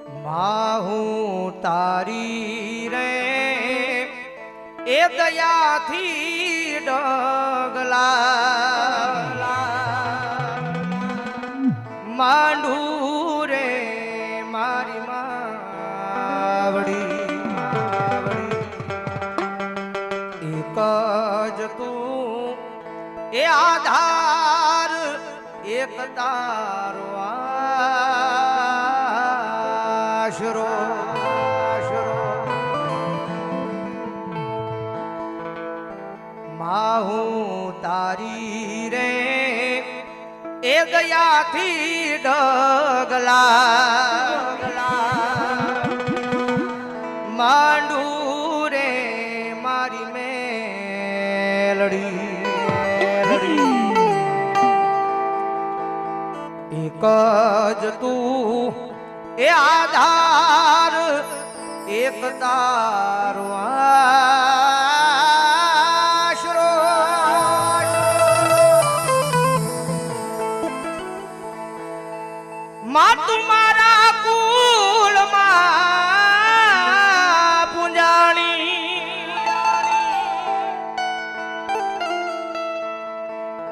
માહું તારી રે એ દયાથી ડગલા માંડું રે મારી માવડી એક જ તું એ આધાર એક તારો આશરો માહું તારી રે એ દયાથી ડગલા માંડું રે મારી મેલડી એક જ તું એ આધાર એક તારો આશરો માં તુમારા કુલમાં પૂંજાણી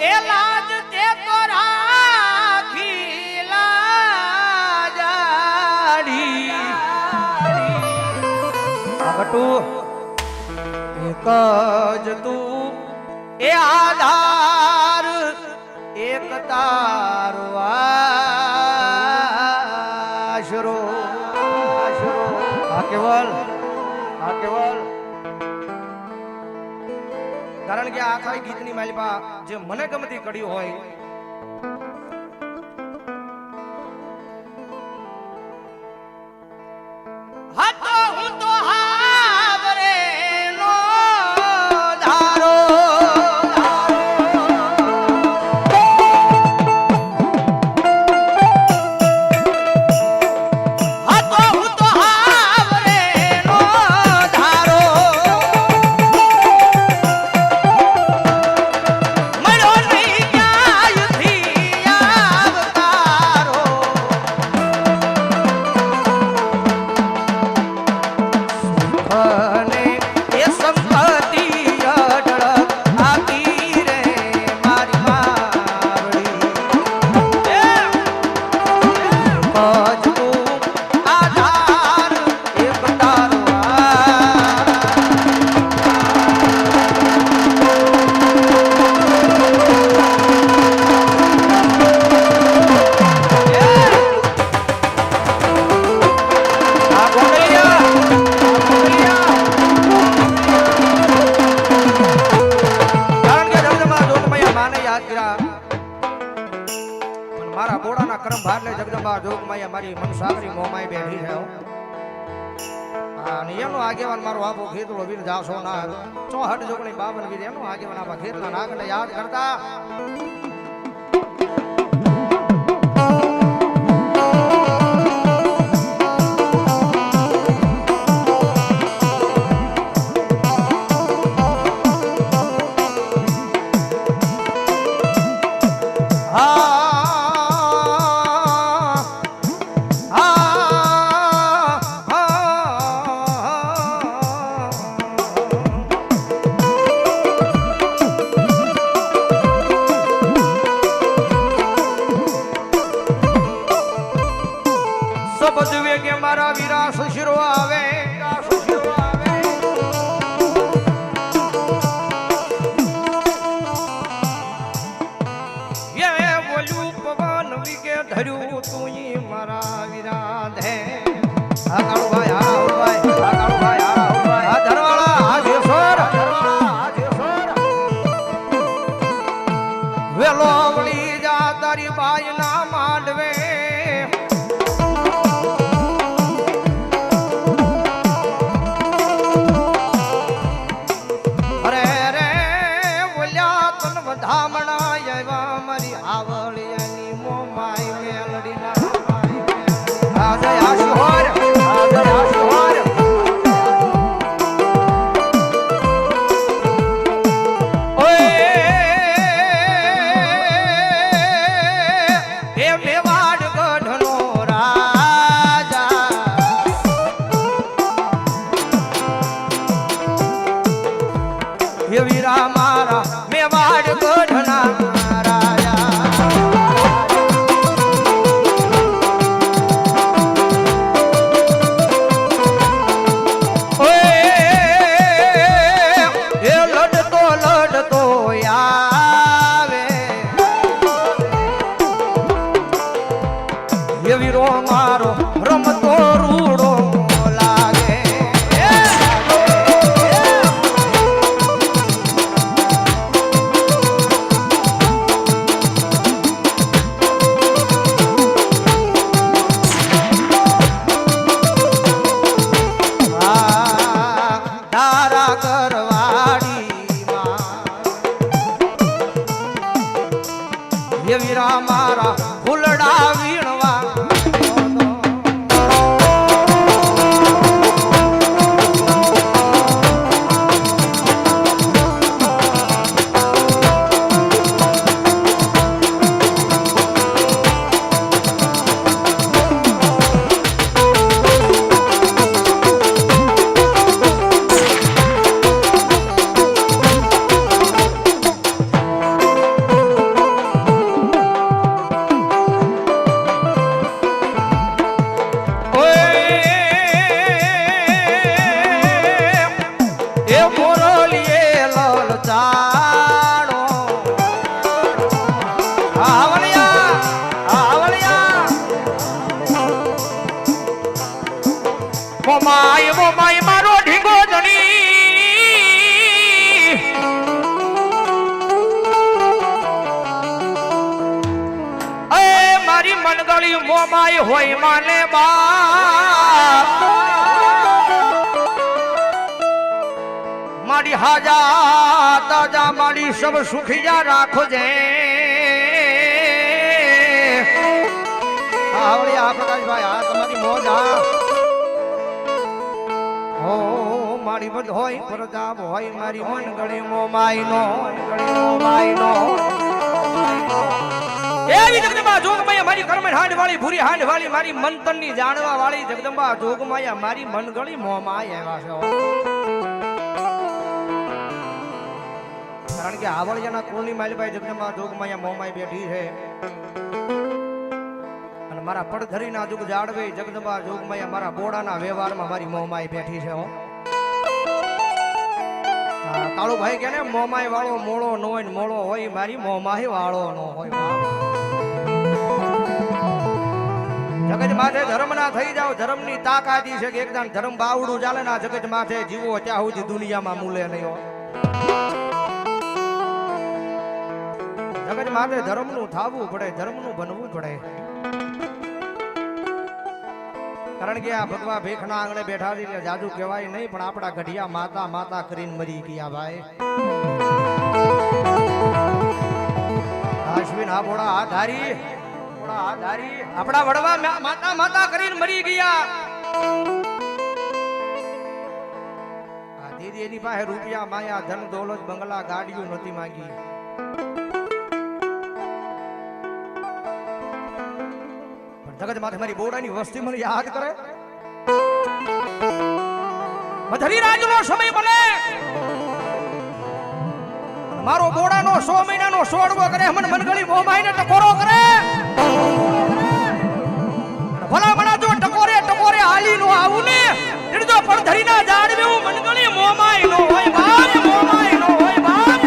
એ લાજ તે તો રાખી લાજાડી આગટું એક જ તું એ આધાર એક તારો આશરો આ કેવલ કારણ કે આખા ગીતની માલિપા જે મને ગમતી કડી હોય હતો હું તો હાવરે નો ધારો હતો હું તો હાવરે નો ધારો મળ્યો નહીં ક્યાંયથી આવતારો અને એ સંપત્તિ અડળ આપી રે મારી માવડી ભજવું આધાર એક તારો આ ગોળિયા કારણ કે જગદંબા જોગમાયા માને યાદ કર્યા પણ મારા બોડાના કરમ ભારલે જગદંબા જોગમાયા મારી મનસાગરી મોમાઈ બેઠી છે અને એનો આગેવાન મારો આપો ખેતરો વીર જાસો ના 64 જોગણી 52 વીર એનો આગેવાન આપા ખેતના નાગને યાદ કરતા બધવે કે મારા વીરા સુશીરો આવે એ બોલ્યું પવન વિકે ધર્યું તું મારા વીરા ધે આ કાળુ ભાઈ આ કાળુ ભાઈ આ ધરવાળા આ જેસર વેલો વળી જા તારી બાઈ ના માંડવે ધામણા આવ્યા મારી આવળિયાની મોમાઈ મેલડી ના આજે આશોર આજે વીરો મારો રમતો રૂડો લાગે. તારા કરવાડી એ વીરા મારા ફૂલડા વીણવા મોમાય મારો ઢીંગો ધણી એ મારી મનગળી મોમાય હોય માને બા મારી હાજા તાજા મારી સબ સુખિયા રાખજે. આવડી આ પ્રકાશભાઈ આ તમારી મોજ આ હો મારી બધ હોય પ્રતાપ હોય મારી મન ગળે મોમાયનો એવી જગદંબા જોગમાયા મારી કર્મણ હાંડ વાળી ભૂરી હાંડ વાળી મારી મંતનની જાણવા વાળી જગદંબા જોગમાયા મારી મન ગળી મોમાય આવ્યા છે. કારણ કે આવળિયાના કુળની માલીભાઈ જગદંબા જોગમાયા મોમાય બેઠી છે અને મારા પડધરીના જુગ જાળવે જગદંબા જોગમાયા મારા બોડાના વ્યવહારમાં મારી મોમાય બેઠી છે. કાળુભાઈ કે ને મોમાય વાળો મોળો ન હોય ને મોળો હોય મારી મોમાય વાળો ન હોય. જગત માથે ધર્મ ના થઈ જાવ ધર્મની તાકાતી છે કે એકદમ ધર્મ બાવડું ચાલે ના જગત માથે જીવો ત્યાં સુધી દુનિયામાં મૂલે નહીં હોય. જગત માથે ધર્મનું થાવું પડે ધર્મનું બનવું પડે. કારણ કે આ ભગવા ભેખના આંગણે બેઠા છે એટલે જાદુ કહેવાય નહીં પણ આપણા ગઢિયા માતા માતા કરીને મરી ગયા ભાઈ. અશ્વિન આ બોડા આ ધારી આપણા વડવા માતા માતા કરીને મરી ગયા. આ દીદી એની પાસે રૂપિયા માયા ધન દોલત બંગલા ગાડીઓ નથી માંગી. જગત માથે મારી બોડાની વસ્તી મને યાદ કરે. મધરી રાજનો સમય બને મારો બોડાનો 100 મહિનાનો સોડવો કરે મને મનગળી મોમાઈને ટકોરો કરે. ભલા મણા જો ટકોરે હાલી નો આવું ને એટલે જો પડધરીના જાડવે હું મનગળી મોમાઈ નો હોય બાપ મોમાઈ નો હોય બાપ.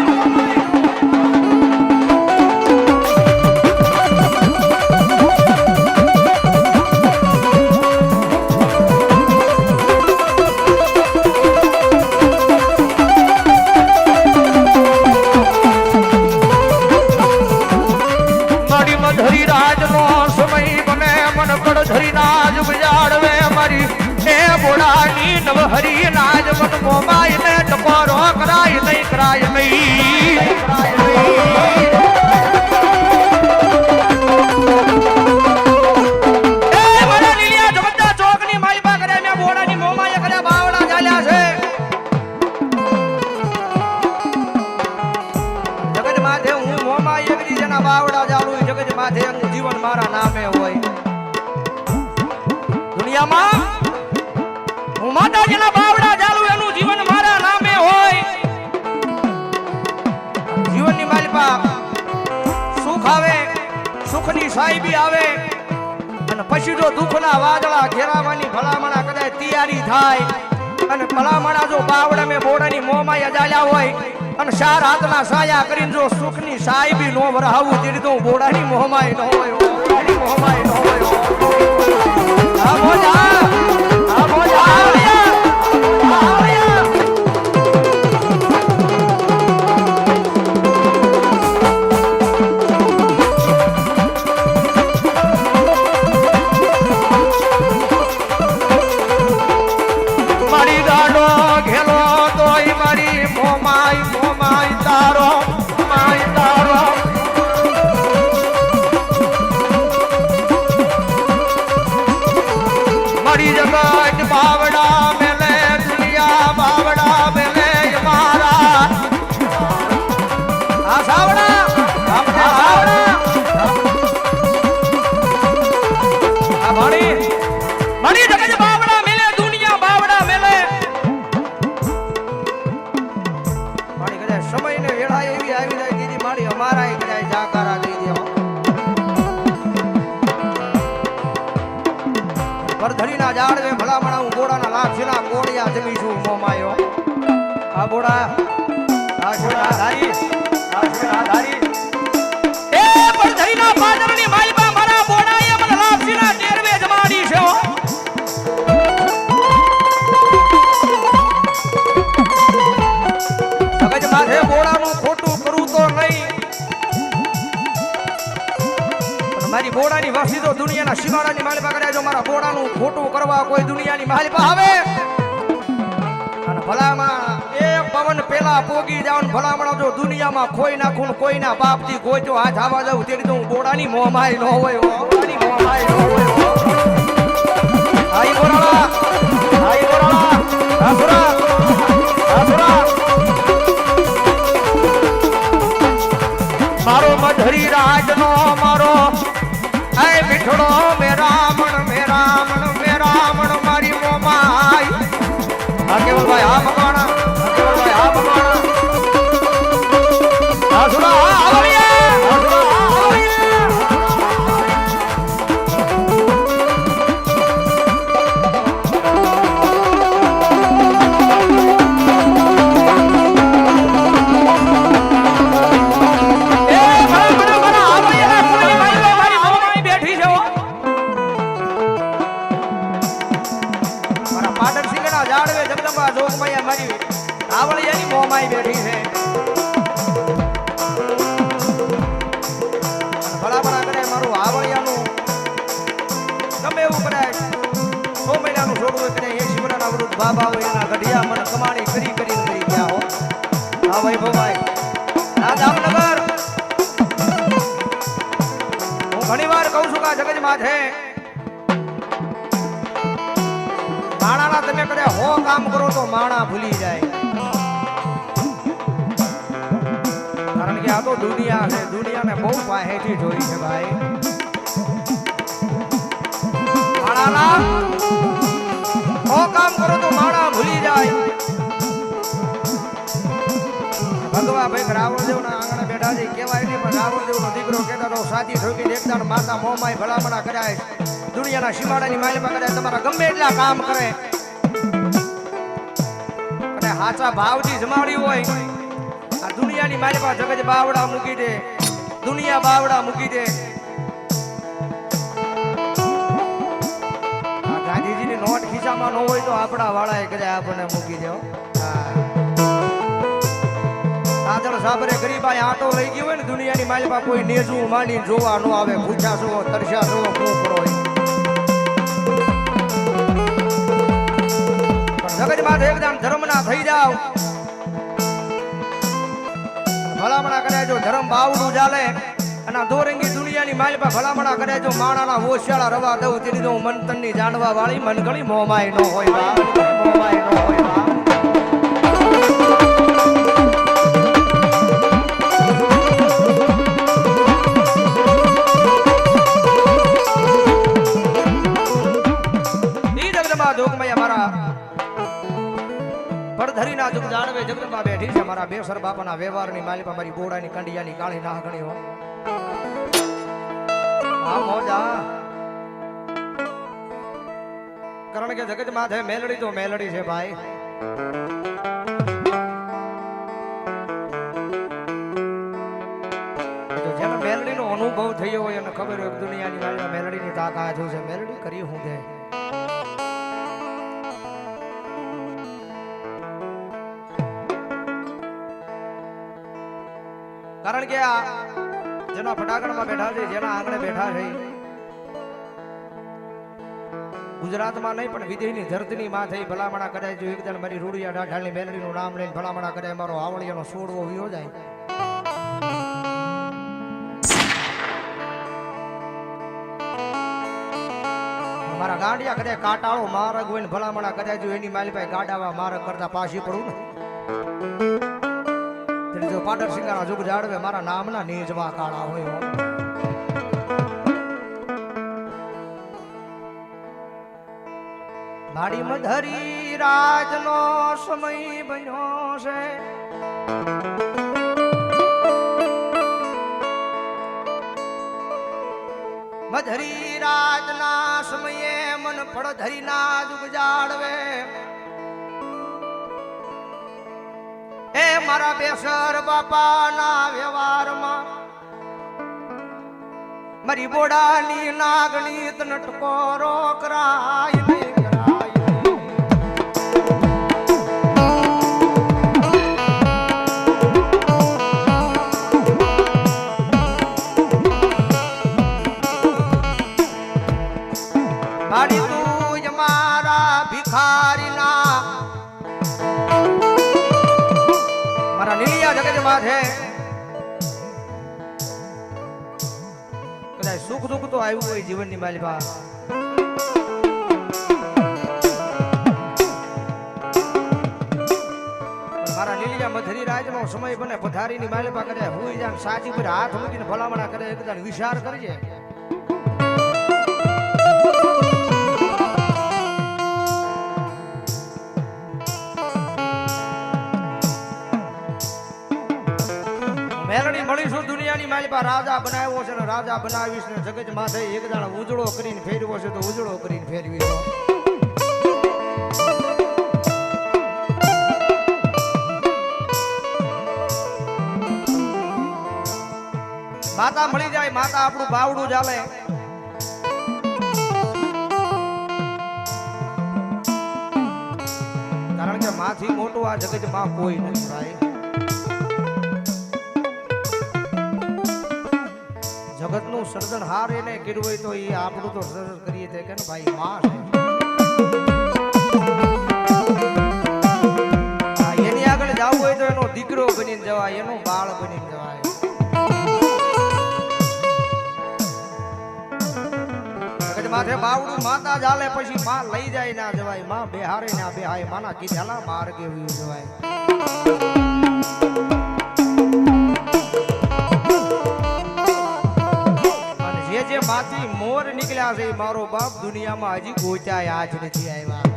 હરી નાજ મન મોમાય ને ટકોરો કરાય નહીં કરાય નહીં. એ મારા લીલિયા જગતના ચોકની માલિપા કરે મે બોડાની મોમાય કરે બાવડા ચાલ્યા છે. જગત માથે હું મોમાય એકરી જેના બાવડા ચાલું જગત માથે એનું જીવન મારા નામે હોય. દુનિયામાં હું માતાજીના બાવડા ચાલુ એનું જીવન મારા નામે હોય. જીવનની માલિપા સુખ આવે સુખની સાહેબી આવે અને પછી જો દુઃખના વાદળા ઘેરાવાની ભલામણા કદાચ તૈયારી થાય અને ભલામણા જો બાવડા મેં બોડાની મોંમાં અજાલ્યા હોય અને 4 હાથના સાયા કરીને જો સુખની સાહેબી નો વરાવું તેડી તો બોડાની મોંમાં ન હોય બોડાની મોંમાં ન હોય. જગત બાવડા મેલે દુનિયા બાવડા મેલે મારા આ સાવડા આ સાવડા આ મણી જગત બાવડા મેલે દુનિયા બાવડા મેલે મારી કદાચ સમય ને વેળા એવી આવી જાય દીદી મારી અમારા કદાચ જાકારા દઈ દેવા પરધરીના ઝાડવે ભલામણા હું બોડાના લાભશીના કોડિયા જમીશું મોમાયો આ બોડા આ છોડા ધારી એ પરધરીના પાદરની માલપા મારા બોડાએ મને લાભશીના ટેરવે જમાડી છે જગત માથે બોડાનું ખોટું કરું તો નહીં મારી બોડાની વસ્તી તો દુનિયાના શિવાડાની માલિપા કરે જો મારા બોડાનું ખોટું કરવા કોઈ દુનિયાની માલિપા આવે અને ભલામાં એક પવન પેલા પોગી જાવ ને ભલામણ જો દુનિયામાં ખોઈ નાખું કોઈના બાપથી કોઈ જો હાથ આવા જાવ તેડી તો હું બોડાની મોહમાય ન હોય બોડાની મોહમાય ન હોય આઈ બોરાળા આસુરા મારો મધરી રાજનો મારો આય મીઠડો મે રામણ મારી મોમાઈ આ કેવલભાઈ આ ભગવાના આસુરા બેઠી છે ભલામણા કરે મારું આવળિયાનું ગમે એવું કદાચ 100 મહિનાનું છોડવું કરે 80 વર્ષના વૃદ્ધ બાબા હોય એના ગઢિયા મને કમાણી કરી ગયા હો હા વૈભવભાઈ આ જામનગર હું ઘણી વાર કહું છું કે આ જગતમાં છે માણાના તમે કદાચ 100 કામ કરો તો માણા ભૂલી જાય આ તો દુનિયા છે દુનિયાને બહુ પાહેથી જોઈ છે ભાઈ માણાના ઓ કામ કરો તો માણા ભૂલી જાય ભગવા ભાઈ રાવણદેવ ના આંગણે બેઠા છે કેવાય નહીં પણ રાવણદેવ નો દીકરો કહેતા તો સાચી ઠોકી એકદાન માતા મોમાય ભલામણા કર્યા દુનિયાના સીમાડાની માલિપા કર્યા તમારા ગમે એટલા કામ કરે અને હાચા ભાવથી જમાડી હોય આ દુનિયાની મારી પાસે જગત બાવડા મૂકી દે દુનિયા બાવડા મૂકી દે આ ગાંધીજીની નોટ ખિસ્સામાં ન હોય તો આપણા વાળાએ કદાચ આપણને મૂકી દો સાજણ સાબરે ગરીબાઈ આટો લઈ ગયો હોય ને દુનિયાની માલિપા કોઈ નેજું માંડીને જોવા ન આવે પૂછ્યા છો તરસ્યા છો કોપરો હોય પણ જગત માં એકદમ ધર્મના થઈ જાવ ભલામણા કરે જો ધર્મ બાવડું ચાલે અને દોરંગી દુનિયાની માલિપા ભલામણા કરે જો માણાના ઓશિયાળા રવા દઉં તેની તો મનતનની જાણવા વાળી મન ઘણી મોમાય ન હોય મોમાય ન હોય ઈ જગદંબા જોગમૈયા મારા પડધરીના જુગ જાણવે જગદંબા બેઠી છે મારા બેસર બાપાના વ્યવહારની માલિપા મારી બોડાની કંડિયાની કાળી ના ગણી હો આ મોજા કારણ કે જગત માથે મેલડી તો મેલડી છે ભાઈ તો જેને મેલડીનો અનુભવ થયો હોય અને ખબર હોય દુનિયાની માલિપા મેલડીની તાકાત છે મેલડી કરી હું દે કારણ કે આ જેના ફટાકડમાં બેઠા છે જેના આંગણે બેઠા છે ગુજરાતમાં નહીં પણ વિદેશની ધરતીની માં થઈ ભલામણા કરે જો એકદમ મારી રૂડિયા ઢાઢાની મેલડીનું નામ લઈને ભલામણા કરે મારો આવળિયાનો સોડવો વિયો જાય મારા ગાંડિયા કદાચ કાટાળો માર્ગ હોય ને ભલામણા કદાચ જો એની માલી પાસે ગાડાવા માર્ગ કરતા પાછી પડું ને જો પાડર સિંગાના જુગ જાડવે મારા નામના નેજવા કાળા હોય મારી મધરી રાજનો સમય બન્યો છે મધરી રાજના સમયે મન પડધરીના જુગ જાળવે એ મારા બેસર બાપાના વ્યવહારમાં મારી બોડાની નાગણી નટકોરો કરાય નહીં મારી તું જ મારા ભિખારીના મારા નીલિયા જગત માથે કદાચ સુખ દુઃખ તો આવ્યું હોય જીવનની માલિકા મારા નીલિયા મધરી રાજનો સમય બને પધારીની માલિકા કદાચ હું જાણ સાચી પર હાથ મૂકીને ભલામણા કરે એકદમ વિચાર કરજે મેલડી મળીશું દુનિયાની મારી પાસે રાજા બનાવ્યો છે ને રાજા બનાવીશ ને જગત માથે એક દાણા ઉજળો કરીને ફેરવો છે તો ઉજળો કરીને ફેરવી માતા મળી જાય માતા આપણું બાવડું ચાલે કારણ કે માથી મોટું આ જગત માં કોઈ નથી ભાઈ જગત નું સર્જન હાર એને કર્યું હોય તો એ આપણું તો સર્જન કરીએ છીએ કે ભાઈ માં છે એની આગળ જવું હોય તો એનો દીકરો બનીને જવાય એનો બાળ બનીને જવાય જગત માથે બાવડું માતા ચાલે પછી માં લઈ જાય ના જવાય માં બેહારે ના બેહાય માના કીધેલા માર્ગે જવાય જે માથી મોર નીકળ્યા છે મારો બાપ દુનિયામાં હજી ગોચાય આજ નથી આવ્યા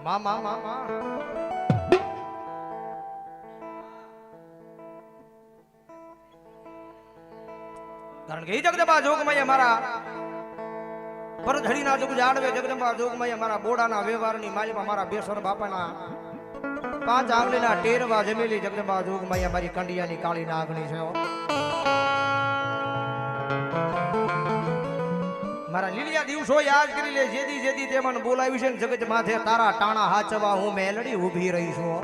મામા મામા કારણ કે જગદંબા જોગમાયા મારા પરધડીના જુગ જાળવે જગદંબા જોગમાયા મારા બોડાના વ્યવહારની માલિકા મારા બેસર બાપાના 5 આંગળીના ટેરવા જમેલી જગદંબા જોગમાયા મારી કંડિયાની કાળી નાગણી છે મારા લીલિયા દિવસો યાદ કરી લે જેદી તે મને બોલાવી છે જગત માથે તારા ટાણા હાચવા હું મેલડી ઊભી રહી છું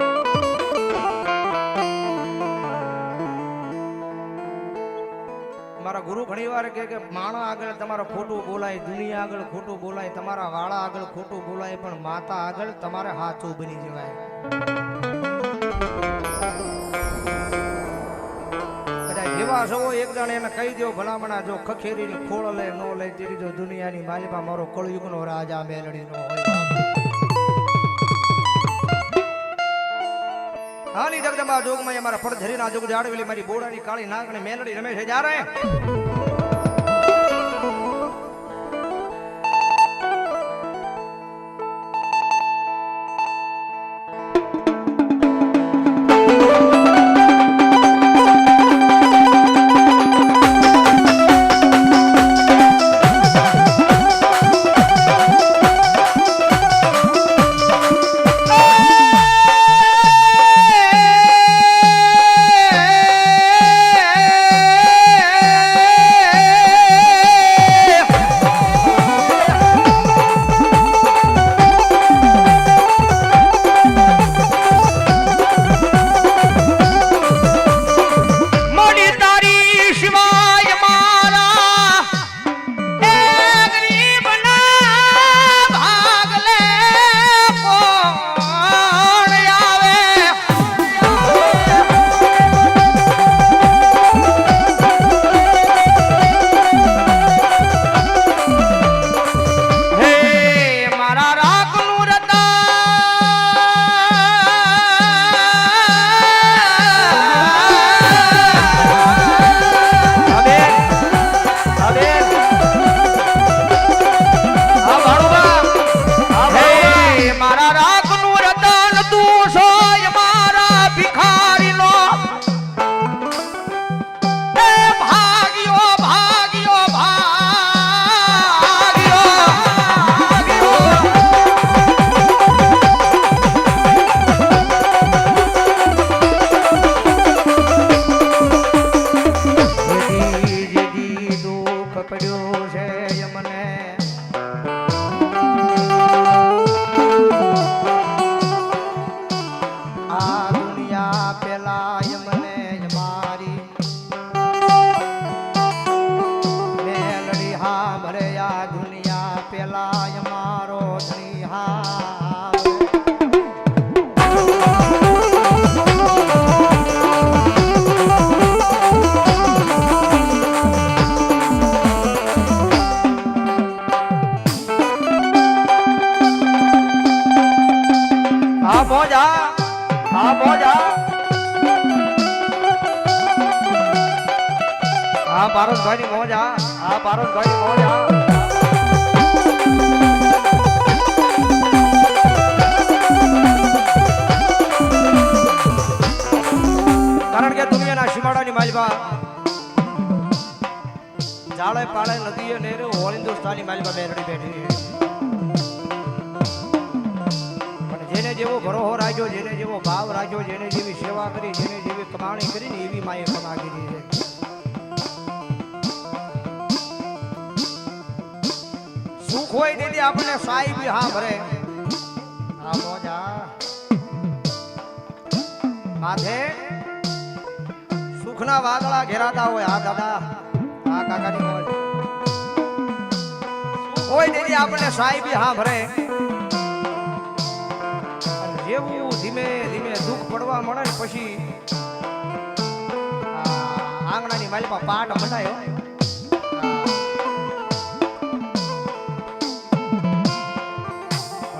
મારા ગુરુ ઘણીવાર કહે કે માણા આગળ તમારે ખોટું બોલાય દુનિયા આગળ ખોટું બોલાય તમારા વાળા આગળ ખોટું બોલાય પણ માતા આગળ તમારે હાચું બની જવાય જેવા સવો એક જણ એને કહી દો ભલામણા જો ખખેરીની ખોળ લે નો લે તેરી જો દુનિયાની માલિકા મારો કળયુગનો રાજા મેલડી નો હોય હાની જગદંબા જોગમાં મારા પડધરીના જોગ જાડવેલી મારી બોડાની કાળી નાગણી મેલડી રમે છે જ્યારે મોજા હા મોજા હા પારસભાઈ ની મોજા હા પારસભાઈ ની મોજા કારણ કે દુનિયાના સીમાડાની માલવા જાળે પાળે નદીએ નેરે ઓલ હિન્દુસ્તાની માલવા બેરડી બેઠી પણ જેને જેવો ભરોહો રાખ્યો જેને જેવો ભાવ રાખ્યો જેને જેવી સેવા કરી જેને જેવી કમાણી કરી ને એવી માએ કમાગી છે સુખ હોય તેથી આપણને સાઈ બી હા ભરે આ મોજા માથે સુખના વાદળા ઘેરાતા હોય આ દાદા આ કાકાની મોજ હોય તેથી આપણને સાઈ બી હા ભરે જેવું ધીમે ધીમે દુઃખ પડવા મળે ને પછી આંગણાની માલમાં પાટ મંડાયો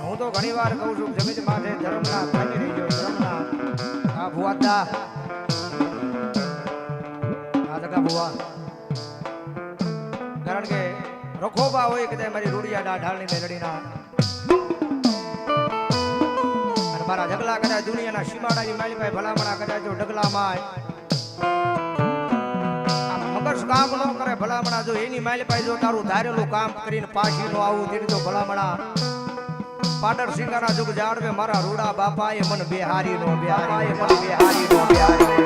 હું તો ઘણી વાર કહું છું જમીન માથે ધર્મના ભાગી રહી ગયો ધર્મના આ ભુવાદા આ દગા ભુવા કારણ કે રખોબા હોય કે મારી રૂડિયા ઢાળની મેલડીના મારા ઢગલા કદાચ દુનિયાના સીમાડાની માલિકાઈ ભલામણા કદાચ જો ઢગલામાં મગજ કામ ન કરે ભલામણા જો એની માલિકાઈ જો તારું ધારેલું કામ કરીને પાછી નો આવું તેની તો ભલામણા પાડર સિંગાના જુગ જાડવે મારા રૂડા બાપાએ મન બેહારી નો બેહારી મન બેહારી નો બેહારી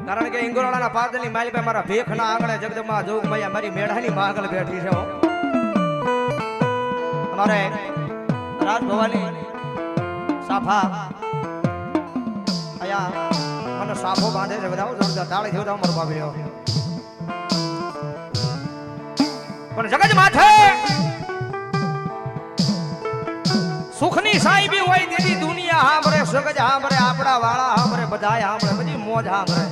કારણ કે ઇંગોરાળાના પાદરની માલિકા મારા ભેખના આંગણે જગદંબા જોગમૈયા મારી મેઢાની આગળ બેઠી છે અમારે રાજ ભવાની સાફા આયા મને સાફો બાંધે છે બધા જોરદાર તાળી દેવતા મારો ભાભી પણ જગત માથે સુખની સાઈ બી હોય તેની દુનિયા હાંભરે સગજ હાંભરે આપડા વાળા હાંભરે બધાય હાંભરે બધી મોજ હાંભરે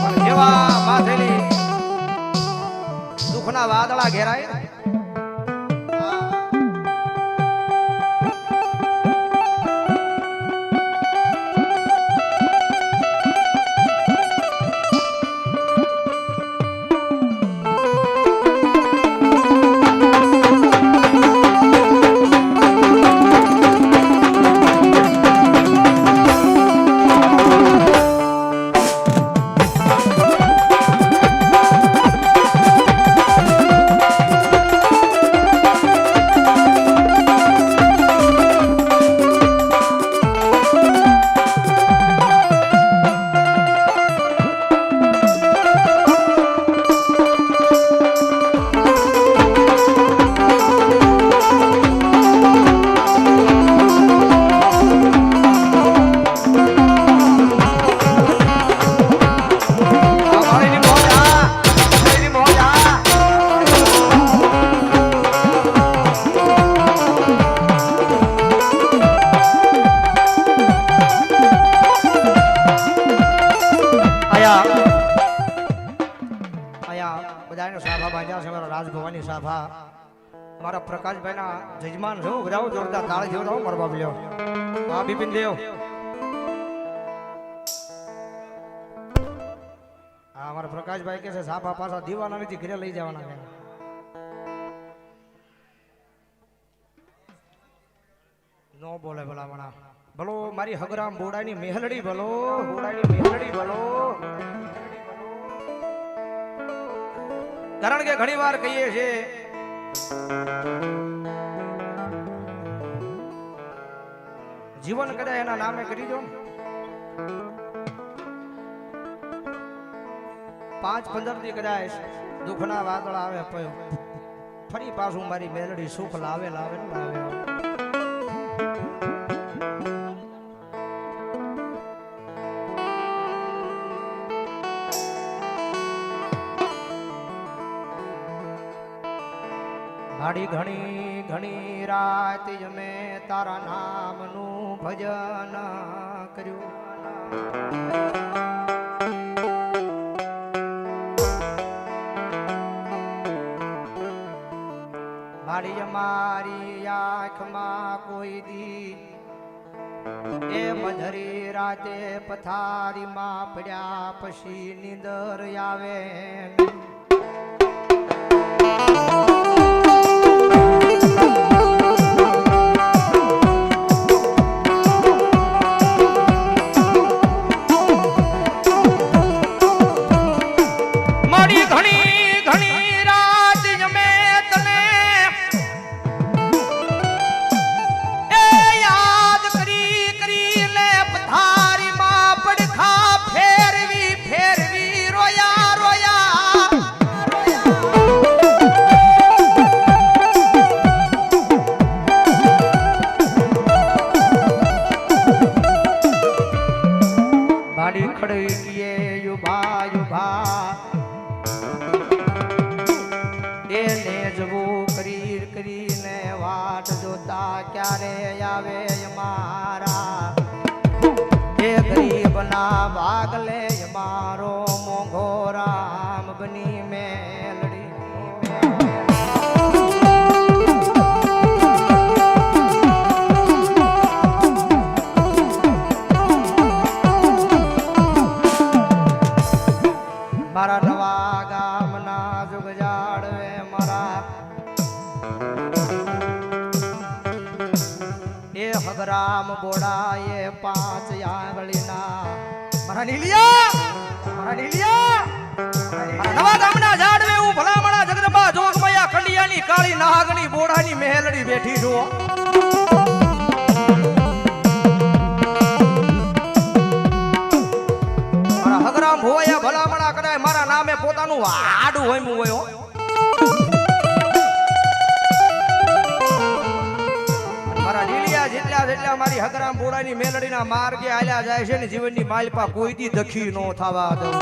પણ જેવા માથેની દુઃખના વાદળા ઘેરાય સાભા બાંધ્યા છે મારા રાજભવાની સાભા મારા પ્રકાશભાઈ ના જજમાન છો બજાવો જોરદાર તાળી જેવો થાવ મારો બાપ લ્યો હા બિપિન દેવ હા મારા પ્રકાશભાઈ કે છે સાભા પાછા દીવાના નથી ઘરે લઈ જવાના છે નો બોલે ભલા મણા ભલો મારી હગરામ બોડાની મેહલડી ભલો બોડાની મેહલડી ભલો કારણ કે ઘણી વાર કહીએ છે જીવન કદાચ એના નામે કરી દો 5-15 દી કદાચ દુઃખના વાદળા આવે ફરી પાછું મારી મેલડી સુખ લાવે લાવે લાવે ઘડી ઘણી ઘણી રાત જમે તારા નામનું ભજન કર્યું મારી મારી આંખમાં કોઈ દી એ મધરી રાતે પથારીમાં પડ્યા પછી નીંદર આવે ક્યારે આવે મારા એ ગરીબ ના ભાગલે મારો મોંઘો રામ બની મેલડી મારા નવા ગામના જુગ જાડવે મારા હગરામ બોડા એ 5 આંગળીના મારા નીલિયા નવા ગામના ઝાડવે હું ભલામણા જગદંબા જોગમયા ખંડિયાની કાળી નાગની બોડાની મહેલડી બેઠી છું મારા હગરામ ભોયા ભલામણા કદાય મારા નામે પોતાનું આડું હોયમું હોય જેટલા મારી હગરામ બોડાની મેલડીના માર્ગે આલ્યા જાય છે ને જીવનની માલપા કોઈ દી દખી નો થવા દઉં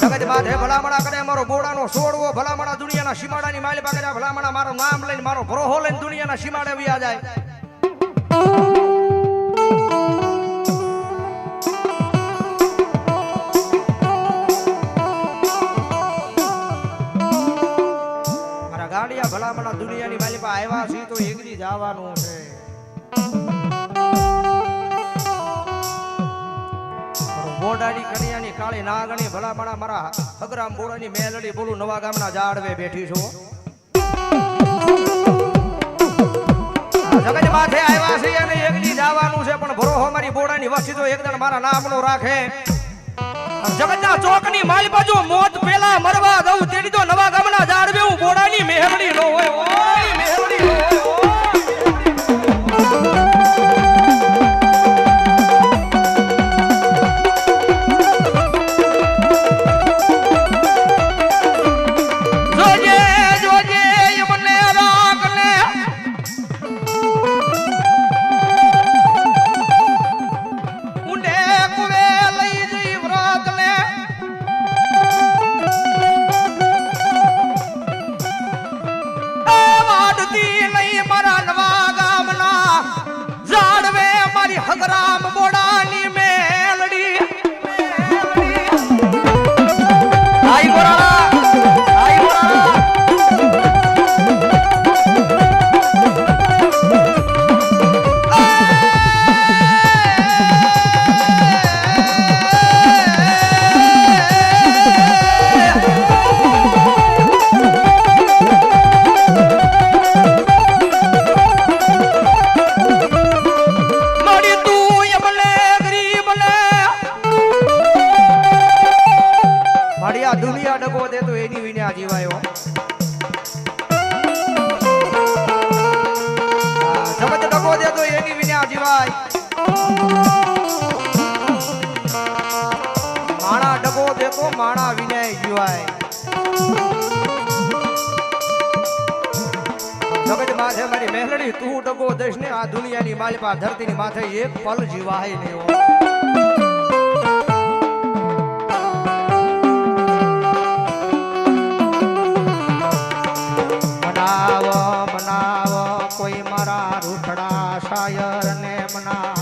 જગત બાદ હે ભલામણા કરે મારો બોડાનો છોડવો ભલામણા દુનિયાના સીમાડાની માલપા કરે ભલામણા મારું નામ લઈને મારો ભરોહો લઈને દુનિયાના સીમાડે વ્યા જાય ગાડિયા ભલામણા દુનિયાની માલિકા આવ્યા છે તો એકદી જવાનું છે બોડાની કન્યાની કાળી નાગણી ભલામણા મારા હગરામ બોડાની મેલડી બોલું નવા ગામના ઝાડવે બેઠી છું જગત માથે આવ્યા છે અને એકદી જવાનું છે પણ ભરોહો મારી બોડાની વસ્તી તો એકદમ મારા નામનો રાખે જગતના ચોકની માલ બાજુ મોત પેલા મરવા દઉં તેની તો નવા ગામના ઝાડવે હું બોડાની મેહરડી નો હોય ઓય મેહરડી નો હોય આ દુનિયા ડગો દે તો એની વિના જીવાયો જગત ડગો દે તો એની વિના જીવાય માણા ડગો દે તો માણા વિના જીવાય જગત માથે મારી મહેલડી તું ડગો દેશ ને આ દુનિયાની માલિપા ધરતીની માથે એક પલ જીવાય નહીં મનાવ કોઈ મારા રૂખડા શાયર ને મનાવ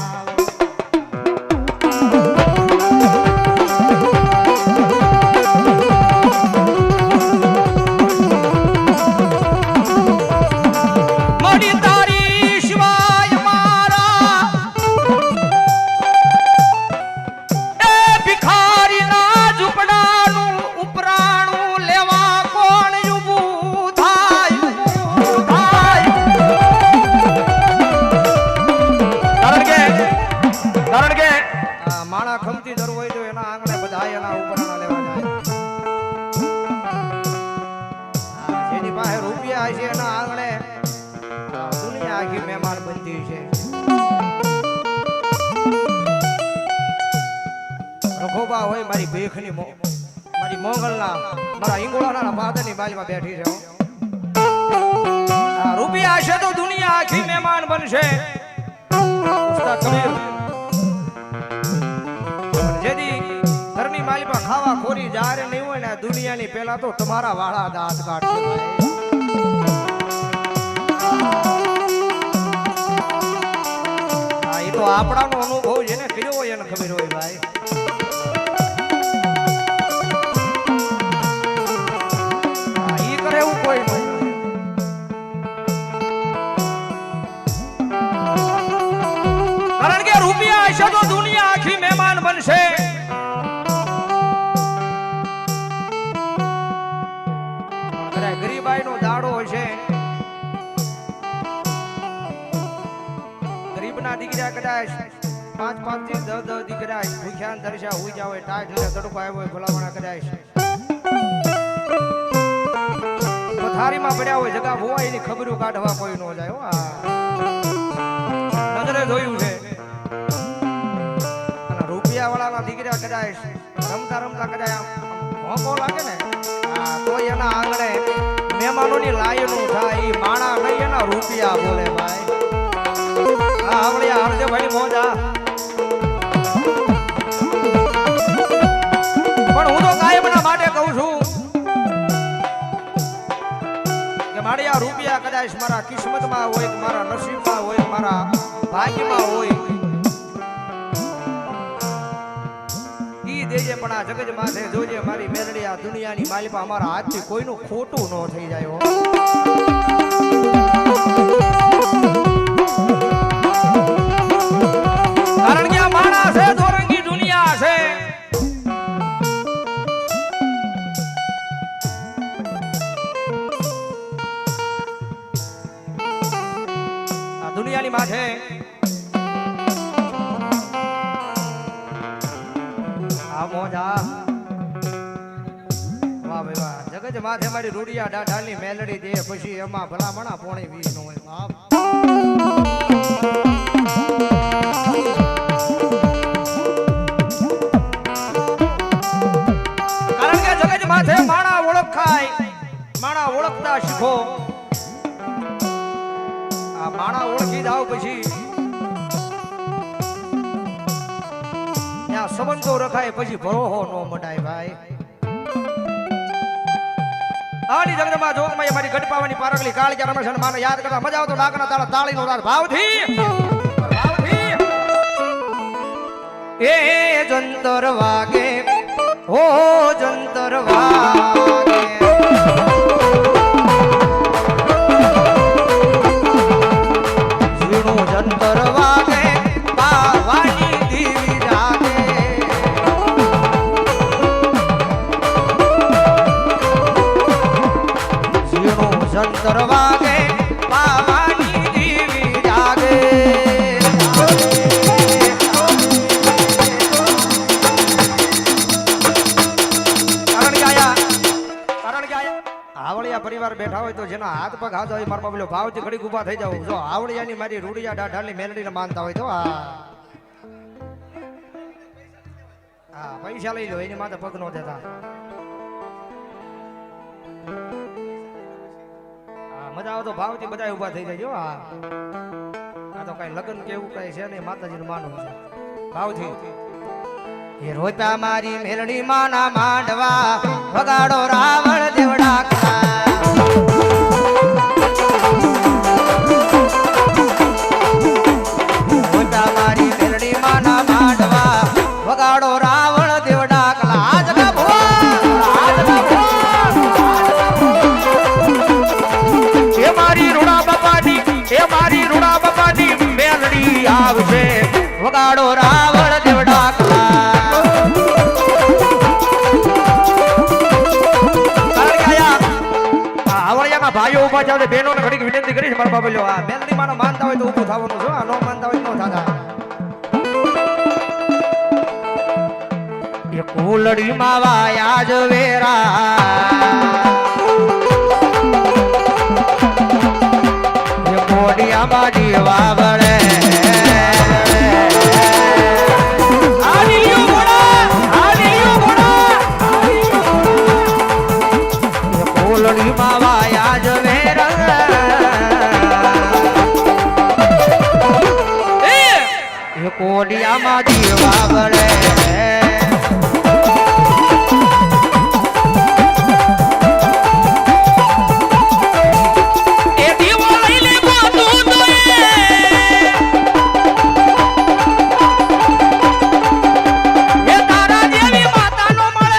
ખમતી દર હોય તો એના આંગણે બધા એના ઉપરાણા લેવા જાય જેની પાસે રૂપિયા છે એના આંગણે દુનિયા આખી મહેમાન બનતી છે રખોબા હોય મારી ભેખની મારી મોંગલના મારા ઈંગોળાના પાદરની બાજુમાં બેઠી છે રૂપિયા છે તો દુનિયા આખી મહેમાન બનશે ઉસ્તાદ કબીર જેદી ઘરની માલિપા ખાવા ખોરી જારે નહીં હોય ને દુનિયાની પહેલા તો તમારા વાળા દાંત કાઢશે હા એ તો આપણાનો અનુભવ જેને કર્યો હોય એને ખબર હોય ભાઈ ઈ કરે એવું કોઈ નહીં કારણ કે રૂપિયા હશે તો દુનિયા આખી મહેમાન બનશે ગરીબાઈ નો દાડો હશે ગરીબ ના દીકરા કદાચ 5 થી 10 દીકરા ભૂખ્યા દર્શા હોઈ જાવ ટાઈટ ને તડકો આવ્યો હોય ભલામણા કદાચ પથારીમાં પડ્યા હોય જગા ભોવા એની ખબરો કાઢવા કોઈ ન જાય નજરે જોયું છે રૂપિયા વાળાના દીકરા કદાચ રમતા કદાચ મોકો લાગે ને તો એના આંગણે મહેમાનોની લાયનું થાય ઈ માણા નહીં એના રૂપિયા બોલે ભાઈ હા આપણે હરદેભાઈ મોજા પણ હું તો કાયમના માટે કહું છું કે મારી આ રૂપિયા કદાચ મારા કિસ્મતમાં હોય મારા નસીબમાં હોય મારા ભાગ્યમાં હોય દેજે પણ આ જગત માથે જોજે મારી મેરડી આ દુનિયાની માલિપા અમારા હાથથી કોઈનું ખોટું ન થઈ જાય કારણ કે આ માણસ છે દોરંગી દુનિયા છે આ દુનિયાની માથે મોજા વાહ ભાઈ વાહ જગત માથે મારી રૂડિયા ડાઢાની મેલડી દે પછી એમાં ભલામણા પોણી 20 નો હોય બાપ કારણ કે જગત માથે માણા ઓળખાય માણા ઓળખતા શીખો આ માણા ઓળખી જાવ પછી સંબંધો રખાય પછી ભરોહો નો મટાય ભાઈ આની જગતમાં જો મારી ગઢપાવાની પારગલી કાળિયા રમેશ માને યાદ કરતા મજા આવતો ડાકના તાળા તાળીનો તાળ ભાવથી એ જંતર વાગે હો જંતર વાગે ઝીણું જંતર વાગે પાવાની દીવી જંતર વાગે પાવાની દીવી જાગે કારણ કે આયા આવળિયા પરિવાર બેઠા હોય તો જેના હાથ પગ હાથ હોય મારા બાબલો ભાવથી ઘડીક ઊભા થઈ જાવ. જો આવળિયાની મારી રૂડિયા ડાઢાની મેલડીને માનતા હોય તો હા પૈસા લઈ લો એની માથે પગ નો દેતા. મજા આવે તો ભાવથી બધા ઊભા થઈ જાય. હા આ તો કઈ લગ્ન કે એવું કઈ છે નહીં, માતાજીનું માનવું છે ભાવથી. એ રોતા મારી મેલડી માના માંડવા વગાડો રાવણ દેવડા રોતા મારી મેલડી માના માંડવા વગાડો રાવણ દેવડા કલા. આજ ના એ મારી રૂડા બાપાની મેલડી આવશે વગાડો રાવણ દેવડા કલા. ભાઈઓ ઉભા છે, બહેનો ને ઘડીક વિનંતી કરીશ મારા બાબલ્યો આ મેલડી માનો માનતા હોય તો ઊભું થવાનું છે, આ નો માનતા હોય તો થતા. એ કુલડી માં વાયા જ વેરા એ કોડિયા માં દીવા વળે કુલડી માં વાયા જ કોડિયામાં દીવા વળે એ દીવો લઈ લે તું તો એ તારા જેવી માતાનો મળે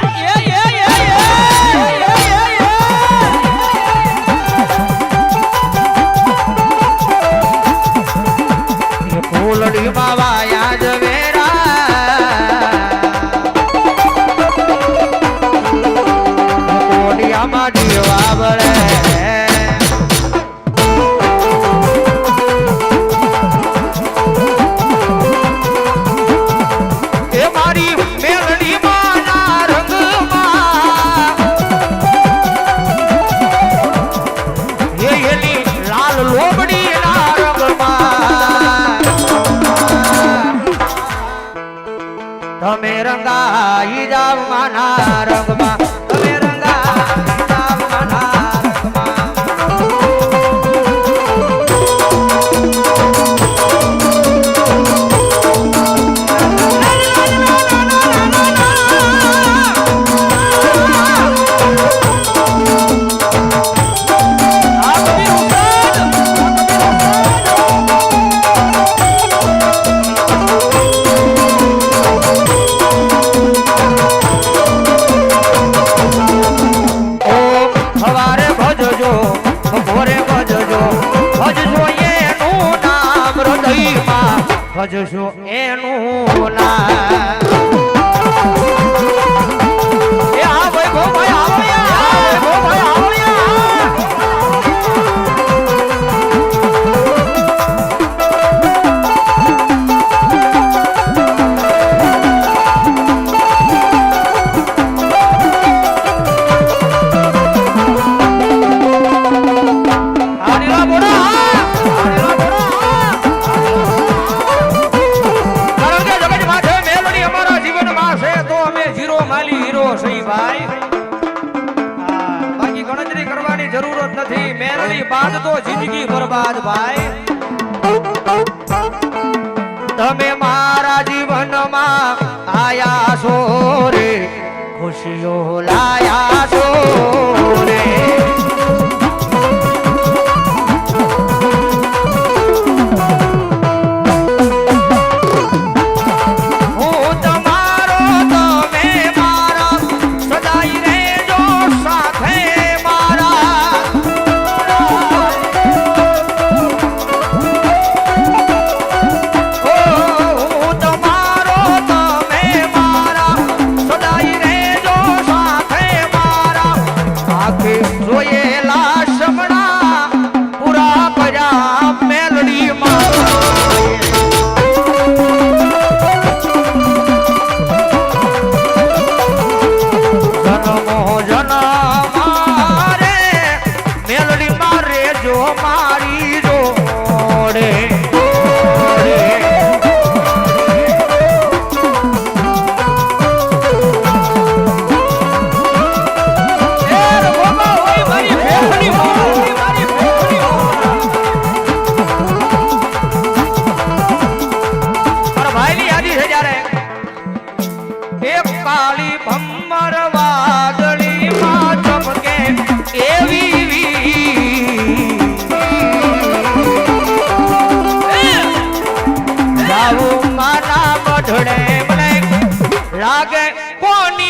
એ ફૂલડી માં વાયા જ કોડિયામાં દીવા વળે એ મારી મેલડી માના રંગમાં એની લાલ લોબડી ના રંગમાં તમે રંગાઈ જાવ માના રંગમાં. તમે રંગાઈ જાવ માના રંગમાં. ભજશો એનું નામ. એ આ ભાઈ ભો ભાઈ આવળિયા ભો ભાઈ આવળિયા આરેલા બોડા બાકી ગણતરી કરવાની જરૂરત નથી. મેલડી બાદ તો જિંદગી બરબાદ ભાઈ. તમે મારા જીવનમાં આયા છો રે, ખુશીઓ લાયા છો રે. ભમર વાદળીમાં ચમકે એવી જાવું માના મઢડે મને લાગે કોની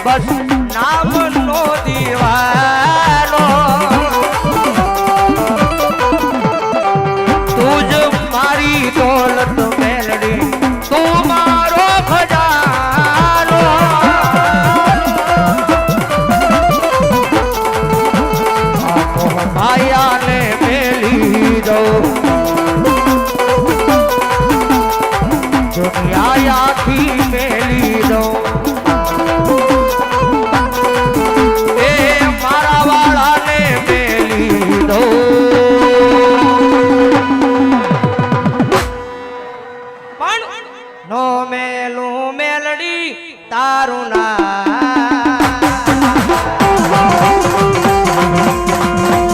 બસ નામ નો દીવાનો તું જ મારી દોલત મેલડી તું મારો ખજાનો માયાને મેલી દઉં દુનિયા આખી મેલી દઉં નો મેલું મેલડી તારું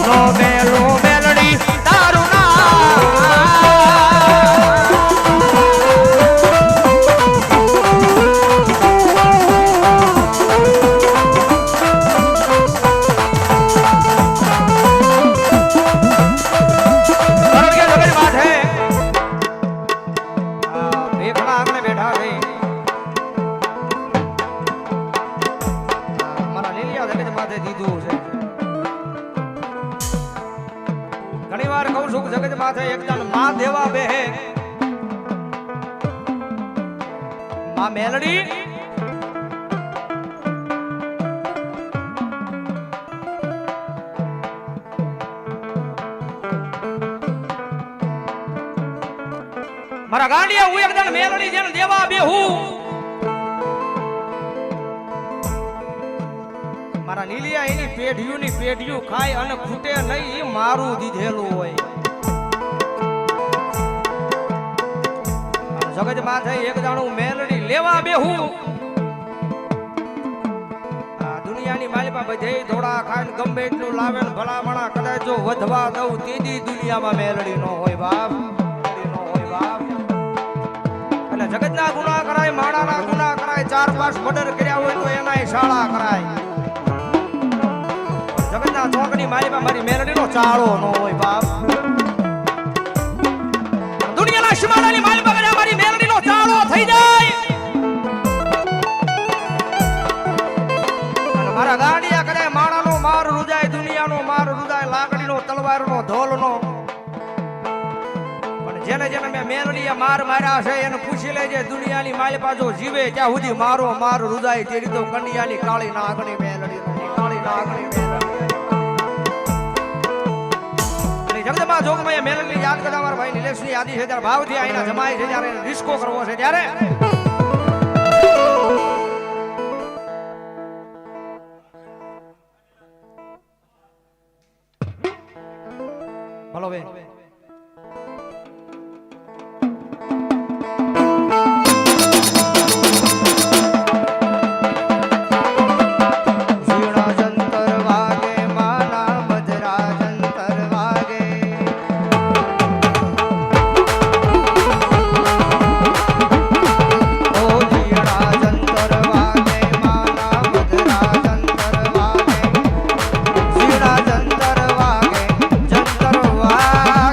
નો મેલું મેલડી તારું ઘણી વાર કહું છું જગત માથે એકદમ માં દેવા બેહે માં મેલડી મારા ગાંડિયા હું એકદમ મેલડી જેને દેવા બેહું મારા નીલિયા એની પેઢીયું ખાય અને ખૂટે નહીં મારું દીધેલું હોય જગત માથે એક જાણું મેલડી લેવા બેહું આ દુનિયાની માલિપા બધે ધોળા ખાઈને ગમે એટલું લાવે ને ભલામણા કદાચ જો વધવા દઉં તેદી દુનિયામાં મેલડી નો હોય બાપ અને જગતના ગુના કરાય માણાના ગુના કરાય 4-5 મર્ડર કર્યા હોય તો એનાય શાળા કરાય જગતના ચોકની માલિપા મારી મેલડીનો ચાળો નો હોય બાપ દુનિયાના શિમાડાની માલિપા કદાચ મારી મેલડીનો ચાળો થઈ જાય અને મારા ગાડિયા કદાચ માણાનો માર રૂજાય દુનિયાનો માર રૂજાય લાકડીનો તલવારનો ઢોલનો પણ જેને જેને મેં મેલડીએ માર માર્યા છે એને પૂછી લેજે દુનિયાની માલિપા જો જીવે ત્યાં સુધી મારો માર રૂજાય તેરી તો કંડિયાની કાળી નાગણી મેલડી કાળી નાગણી જગદમાં જોગમાં મેલડી યાદ કરતા મારા ભાઈ નિલેશની યાદી છે ત્યારે ભાવથી આઈના જમાય છે ત્યારે ડિસ્કો કરવો છે ત્યારે ભલો બેન જંતર વાગે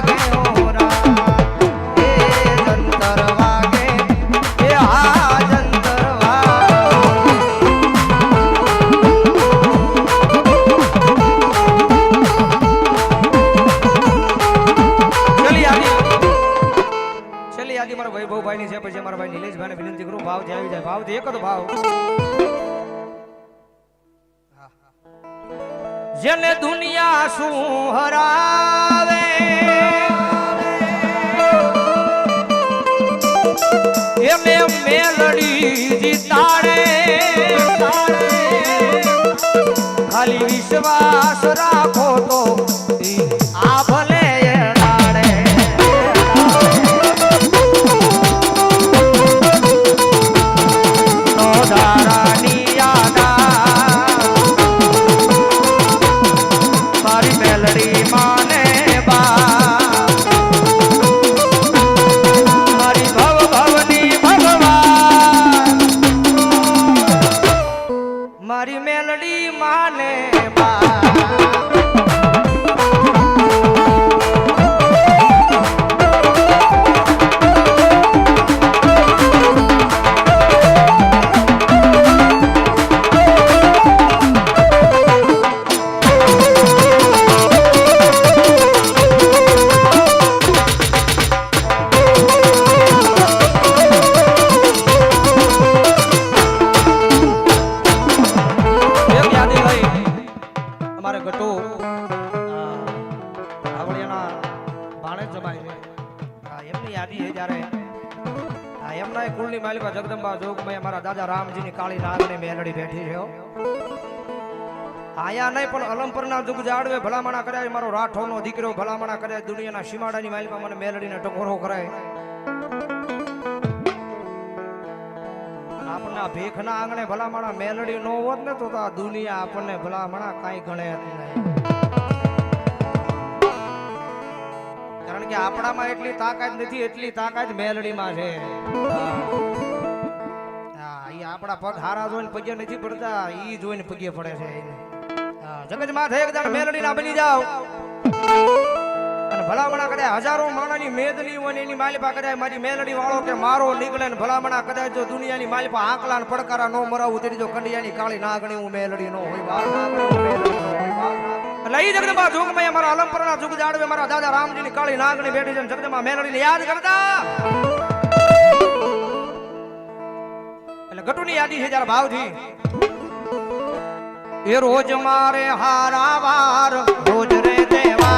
છેલ્લી યાદી મારા વૈભવભાઈ ની છે, પછી મારા ભાઈ નિલેશભાઈ ને વિનંતી કરું ભાવથી આવી જાય, ભાવથી એક જ ભાવ. જેને દુનિયા શું હરાવે એને મેલડી જીતાડે, ખાલી વિશ્વાસ રાખો તો આ ભલે એડાડે. નો દારાની યાદા મારી મેલડી માને બા, મારી ભવ ભવની ભગવાન મારી મેલડી માને બા. જગદંબા જોગમાં મારા દાદા રામજીની કાળી નાગની મેલડી બેઠી છે. આયા નહીં પણ અલમપરના દુઃખ જાડવે ભલામણા કર્યા, મારો રાઠોનો દીકરો ભલામણા કર્યા, દુનિયાના સીમાડાની માલિકા મને મેલડીને ટકોરો કરાય. આપણને ભેખના આંગણે ભલામણા મેલડી નો હોત ને તો આ દુનિયા આપણને ભલામણા કાંઈ ગણે જ નહીં. કારણ કે આપણામાં એટલી તાકાત નથી, એટલી તાકાત મેલડીમાં છે. આપણા પગ હારા જોઈને પગે નથી પડતા, ઈ જોઈને પગે પડે છે. જગતમાં થઈ એકદમ મેલડીના બની જાવ અને ભલામણા કદાચ હજારો માણાની મેદની હોય એની માલિપા કદાચ મારી મેલડી વાળો કે મારો નીકળે ને ભલામણા કદાચ જો દુનિયાની માલિપા આંકલા ને પડકારા નો મરાવું તેની જો કંડિયાની કાળી નાગણી હું મેલડી નો હોય બાર નાગણી હું મેલડી નો હોય. એટલે ઈ જગદંબા જોગમાં મારા અલમપરના જુગ જાડવે મારા દાદા રામજીની કાળી નાગણી બેઠી છે. જગદંબા મેલડીને યાદ કરતા ગટુની યાદી છે જરા ભાવથી. એ રોજ મારે હારા વાર રોજ રે દેવા,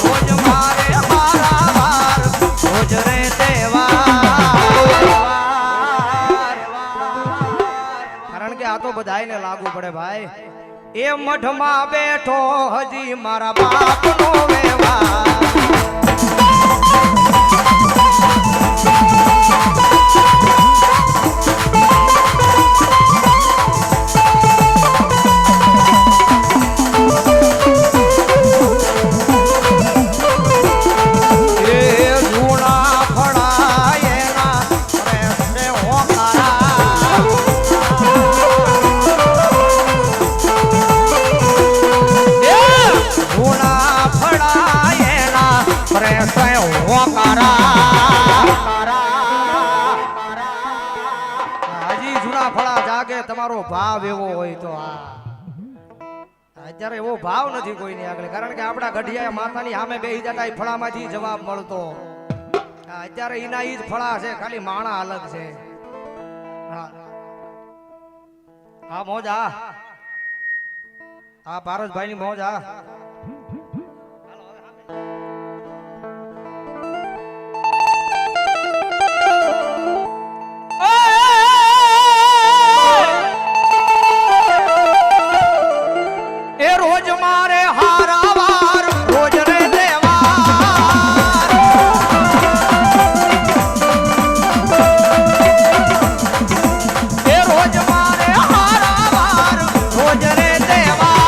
રોજ મારે હારા વાર રોજ રે દેવા. કારણ કે આ તો બધાયને લાગુ પડે ભાઈ. એ મઠમાં બેઠો હજી મારા બાપનો વેવા, હજી જૂના ફળા જાગે તમારો ભાવ એવો હોય તો અત્યારે એવો ભાવ નથી કોઈની આગળ. કારણ કે આપણા ગઢિયા માતાની સામે બેસી જતા ફળામાંથી જવાબ મળતો. અત્યારે એના ઈ જ ફળા છે, ખાલી માણા અલગ છે. હા મોજ હા પારસભાઈ ની મોજ હા. રોજ મારે હારા વાર રોજ રે દેવા, એ રોજ મારે હારા વાર રોજ રે દેવા.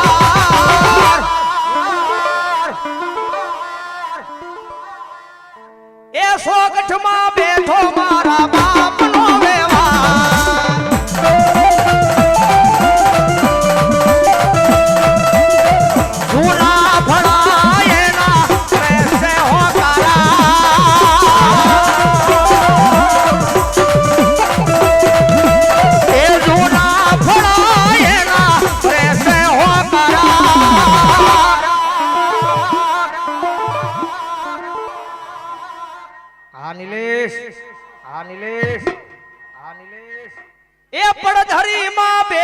એ સોગઠમાં બેઠો મારા બાપનો વેવા, નીલેશ હા નીલેશ એ પડધરી માં બે